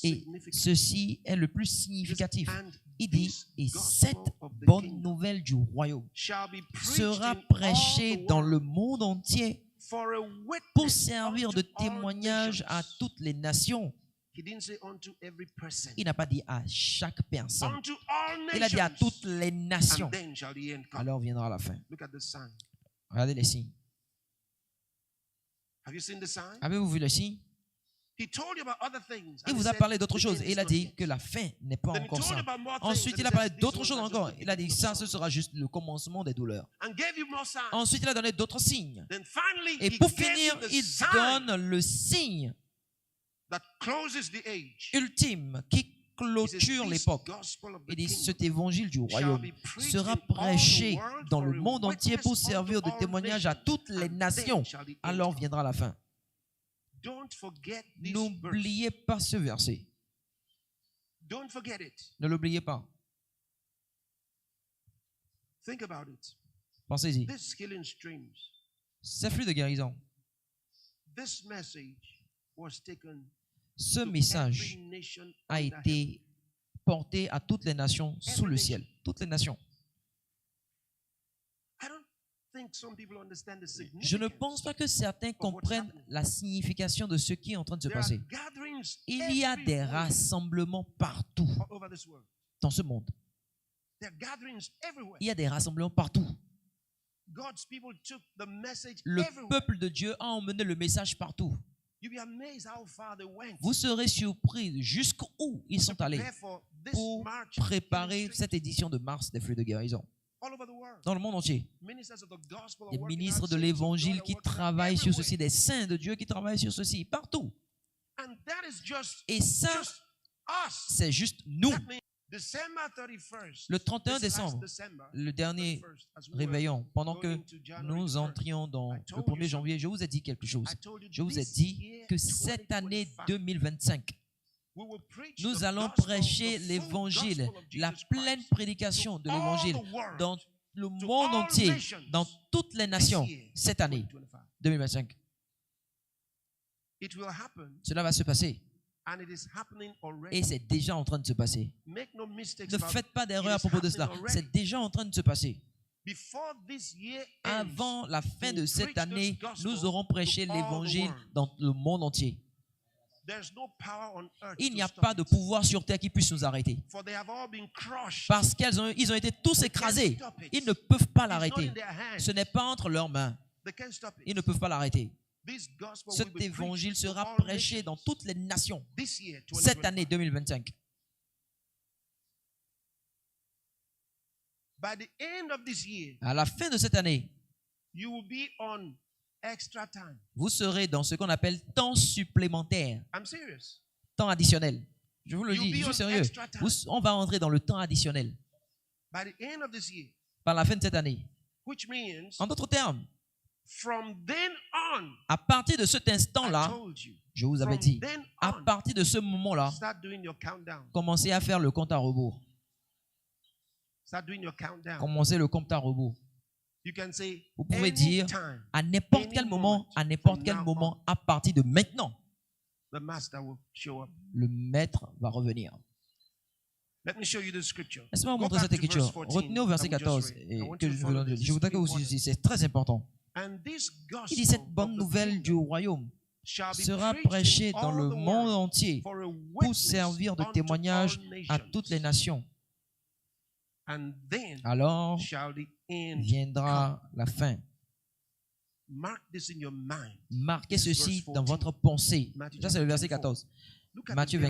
Et ceci est le plus significatif. Il dit, et cette bonne nouvelle du royaume sera prêchée dans le monde entier pour servir de témoignage à toutes les nations. Il n'a pas dit à chaque personne. Il a dit à toutes les nations. Alors viendra la fin. Regardez les signes. Avez-vous vu les signes? Il vous a parlé d'autres choses et il a dit que la fin n'est pas encore ça. Ensuite, il a parlé d'autres choses encore. Il a dit ça, ce sera juste le commencement des douleurs. Ensuite, il a donné d'autres signes. Et pour finir, il donne le signe ultime qui clôture l'époque. Il dit, cet évangile du royaume sera prêché dans le monde entier pour servir de témoignage à toutes les nations. Alors viendra la fin. N'oubliez pas ce verset. Ne l'oubliez pas. Pensez-y. Ces flux de guérison. Ce message a été porté à toutes les nations sous le ciel. Toutes les nations. Je ne pense pas que certains comprennent la signification de ce qui est en train de se passer. Il y a des rassemblements partout dans ce monde. Il y a des rassemblements partout. Le peuple de Dieu a emmené le message partout. Vous serez surpris jusqu'où ils sont allés pour préparer cette édition de mars des flux de guérison. Dans le monde entier. Des ministres de l'évangile qui travaillent sur ceci, des saints de Dieu qui travaillent sur ceci, partout. Et ça, c'est juste nous. Le 31 décembre, le dernier réveillon, pendant que nous entrions dans le 1er janvier, je vous ai dit quelque chose. Je vous ai dit que cette année 2025, nous allons prêcher l'évangile, la pleine prédication de l'évangile dans le monde entier, dans toutes les nations, cette année 2025. Cela va se passer. Et c'est déjà en train de se passer. Ne faites pas d'erreur à propos de cela. C'est déjà en train de se passer. Avant la fin de cette année, nous aurons prêché l'évangile dans le monde entier. Il n'y a pas de pouvoir sur terre qui puisse nous arrêter. Parce qu'ils ont été tous écrasés. Ils ne peuvent pas l'arrêter. Ce n'est pas entre leurs mains. Ils ne peuvent pas l'arrêter. Cet évangile sera prêché dans toutes les nations cette année 2025. À la fin de cette année, vous serez dans ce qu'on appelle temps supplémentaire, temps additionnel. Je vous le dis, je suis sérieux. On va entrer dans le temps additionnel par la fin de cette année. En d'autres termes, à partir de cet instant-là, je vous avais dit, à partir de ce moment-là, commencez à faire le compte à rebours. Commencez le compte à rebours. Vous pouvez dire à n'importe quel moment, à partir de maintenant, le maître va revenir. Laissez-moi vous montrer cette écriture. Retenez au verset 14. Je voudrais que vous suiviez, c'est très important. Il dit, cette bonne nouvelle du royaume sera prêchée dans le monde entier pour servir de témoignage à toutes les nations. Alors viendra la fin. Marquez ceci dans votre pensée. Ça, c'est le verset 14. Matthieu 24.